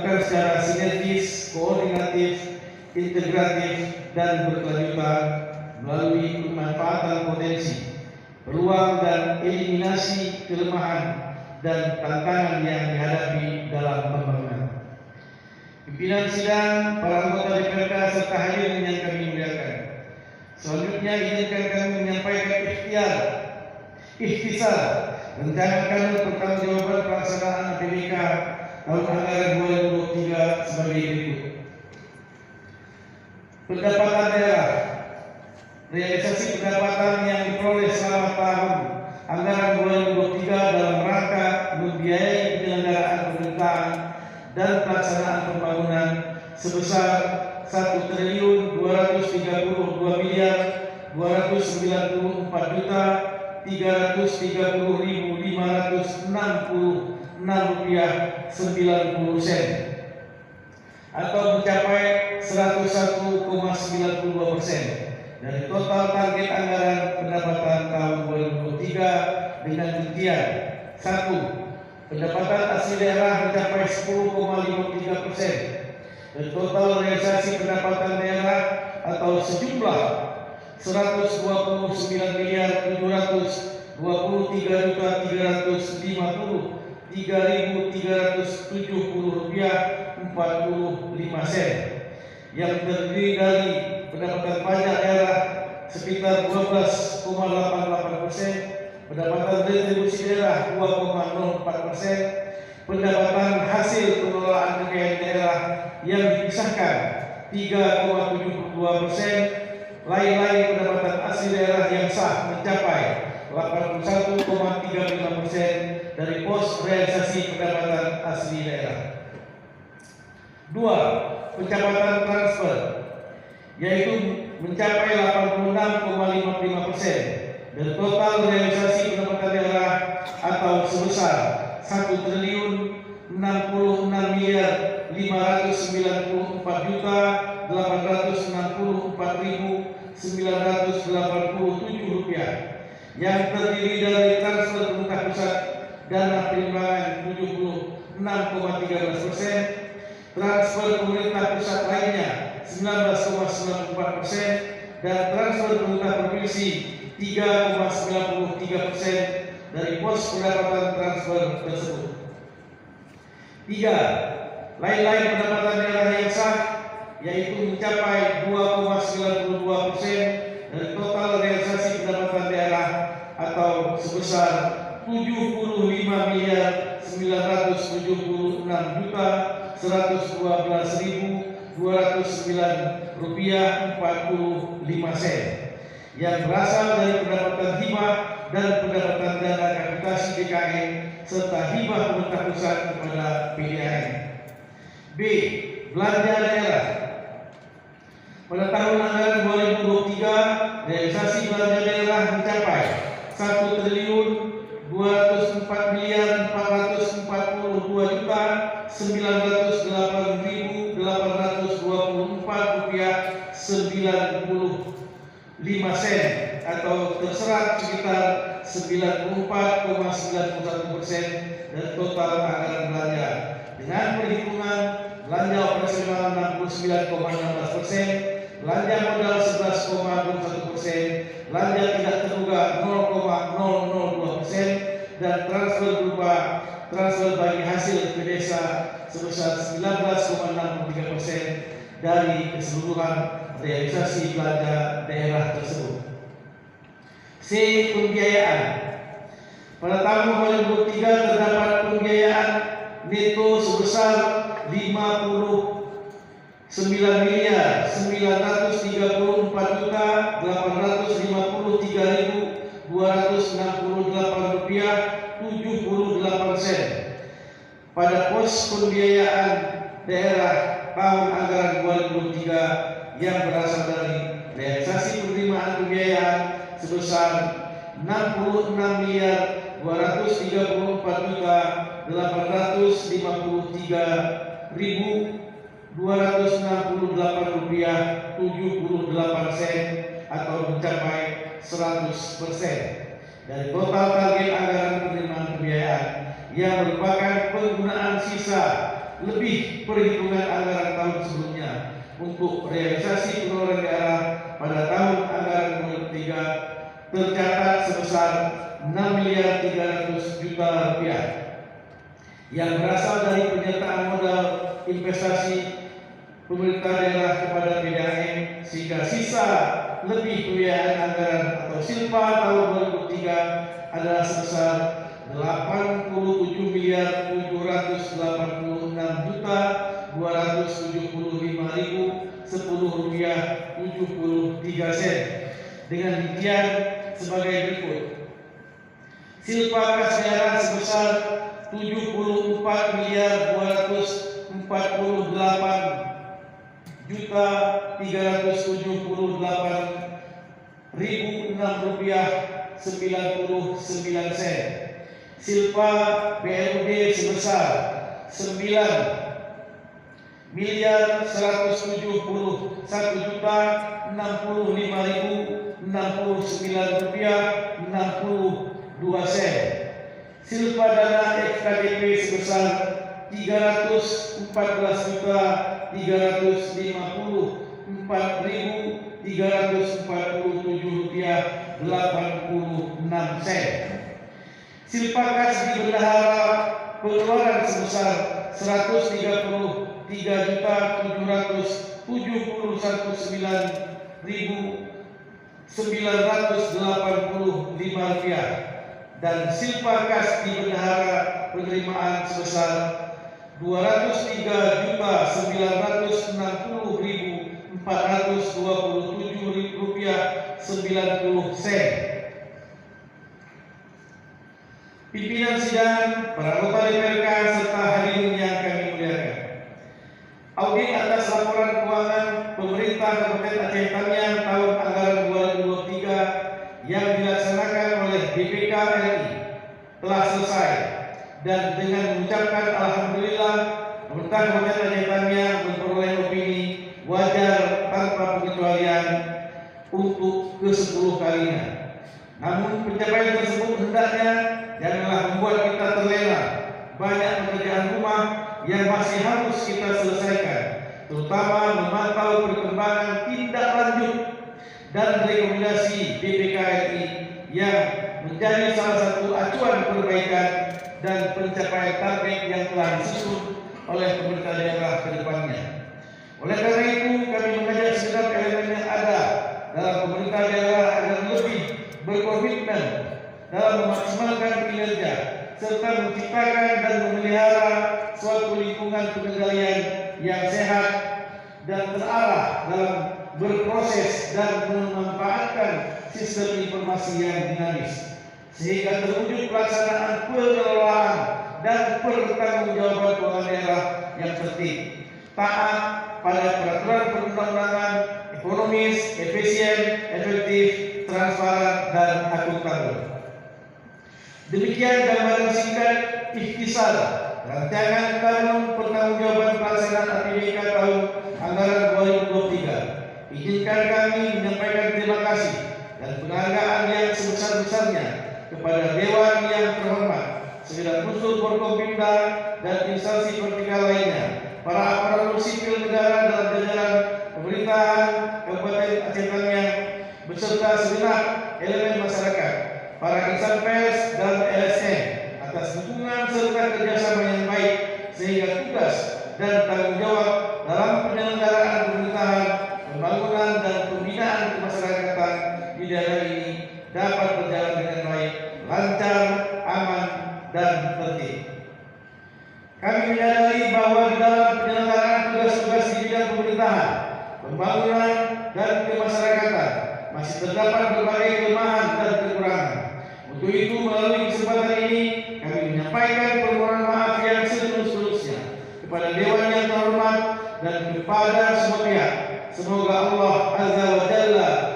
secara sinergis, koordinatif, integratif, dan berkelanjutan melalui pemanfaatan potensi, peluang dan eliminasi kelemahan dan tantangan yang dihadapi dalam pembangunan. Pimpinan sidang, para anggota DPRK serta hadirin yang kami muliakan. Selanjutnya izinkan kami menyampaikan ikhtisar rencana kanun pertanggungjawaban pelaksanaan APBK tahun anggaran 2023 sebagai berikut. Pendapatan daerah. Realisasi pendapatan yang diperoleh selama tahun anggaran 2023 dalam rangka membiayai penyelenggaraan pemerintahan dan pelaksanaan pembangunan sebesar 1.294.330.566 rupiah 90 sen atau mencapai 101,92% dari total target anggaran pendapatan tahun 2023 dengan rincian: 1. Pendapatan asli daerah mencapai 10,53% dan total realisasi pendapatan daerah atau sejumlah 129.353.350.370 rupiah 45 sen yang terdiri dari pendapatan pajak daerah sekitar 12,88%, pendapatan retribusi daerah 2,04%, pendapatan hasil pengelolaan kekayaan daerah yang dipisahkan 3,72%, lain-lain pendapatan asli daerah yang sah mencapai 81,35% dari pos realisasi pendapatan asli daerah. 2. Pencapaian transfer, yaitu mencapai 86,55% dari total realisasi pendapatan daerah atau sebesar 1.066.864.987 rupiah yang terdiri dari transfer pemerintah pusat dana perimbangan 76,13%, transfer pemerintah pusat lainnya 19,94% dan transfer pemerintah provinsi 3,93% dari pos pendapatan transfer tersebut. 3. Lain-lain pendapatan daerah yang sah, yaitu mencapai 2,92% dari total realisasi pendapatan daerah atau sebesar 75.976.112.209 rupiah 45 sen yang berasal dari pendapatan hibah dan pendapatan dana kapitasi DKN serta hibah pemerintah pusat kepada PDAM. B. Belanja daerah. Pada tahun anggaran 2023, realisasi belanja daerah mencapai 1.242.908.824 rupiah 95 sen atau terserap sekitar 94,91% dari total anggaran belanja dengan perhitungan belanja operasional 69,16%, belanja modal 11,21%, belanja tidak terduga 0,002% dan transfer berupa transfer bagi hasil ke desa sebesar 19,63% dari keseluruhan realisasi belanja daerah tersebut. C. Pembiayaan. Pada tahun 2023 terdapat pembiayaan neto sebesar 59.854.853.268 rupiah 78 sen pada pos pembiayaan daerah tahun anggaran 2023 yang berasal dari realisasi penerimaan pembiayaan sebesar 66.253.268 rupiah 78 sen atau mencapai 100% dari total target anggaran penerimaan pembiayaan yang merupakan penggunaan sisa lebih perhitungan anggaran tahun sebelumnya. Untuk realisasi pengeluaran daerah pada tahun anggaran 2023 tercatat sebesar 6.300 juta rupiah yang berasal dari penyertaan modal investasi pemerintah daerah kepada PDAM, sehingga sisa lebih pembiayaan anggaran atau silpa tahun 2003 adalah sebesar 87.286.275.10 rupiah 73 sen. Dengan rincian sebagai berikut: silpa kas daerah sebesar 74.378.378.006 rupiah 99 sen. Silpa BLUD sebesar 9.671.065.069 rupiah 62 sen. Silpa dana FKDP sebesar 314.354.347 rupiah 86 sen. Silpa kas di bendahara pengeluaran sebesar 133.371.985 rupiah, dan silpa kas di bendahara penerimaan sebesar 203.960.427 rupiah 90 sen. Pimpinan sidang, para anggota DPRK serta hadirin yang kami muliakan. Audit atas laporan keuangan pemerintah Kabupaten Aceh Tamiang tahun anggaran 2023 yang dilaksanakan oleh BPK RI telah selesai, dan dengan mengucapkan alhamdulillah, pemerintah Kabupaten Aceh Tamiang memperoleh opini wajar tanpa pengecualian untuk ke-10 kalinya. Namun pencapaian tersebut hendaknya janganlah membuat kita terlena. Banyak pekerjaan rumah yang masih harus kita selesaikan, terutama memantau perkembangan tindak lanjut dan rekomendasi BPKRI yang menjadi salah satu acuan perbaikan dan pencapaian target yang telah disusun oleh pemerintah daerah ke depannya. Oleh karena itu, kami mengajak segenap elemen yang ada dalam pemerintah daerah agar lebih berkomitmen dalam memaksimalkan kinerja serta menciptakan dan memelihara suatu lingkungan pengendalian yang sehat dan terarah dalam berproses dan memanfaatkan sistem informasi yang dinamis, sehingga terwujud pelaksanaan pengelolaan dan pertanggungjawaban keuangan daerah yang tertib, taat pada peraturan perundang-undangan, ekonomis, efisien, efektif, transparan, dan akuntabel. Demikian gambaran singkat ikhtisar rancangan kanun pertanggungjawaban pelaksanaan APBK tahun anggaran 2023. Izinkan kami menyampaikan terima kasih dan penghargaan yang sebesar-besarnya kepada Dewan yang terhormat, segenap unsur Forkompimda dan instansi vertikal lainnya, para aparatur sipil negara dalam jajaran pemerintahan Kabupaten Aceh Tamiang, beserta segenap elemen masyarakat, para insan pers dan LSM atas dukungan serta kerjasama yang baik, sehingga tugas dan tanggung jawab dalam penyelenggaraan pemerintahan, pembangunan dan pembinaan kemasyarakatan di daerah ini dapat berjalan dengan baik, lancar, aman, dan tertib. Kami menyadari bahwa di dalam penyelenggaraan tugas-tugas di bidang pemerintahan, pembangunan, dan kemasyarakatan masih terdapat berbagai kelemahan dan kekurangan. Untuk itu, melalui kesempatan ini, kami menyampaikan permohonan maaf yang setulus-tulusnya kepada Dewan yang terhormat dan kepada semua pihak. Semoga Allah Azza wa Jalla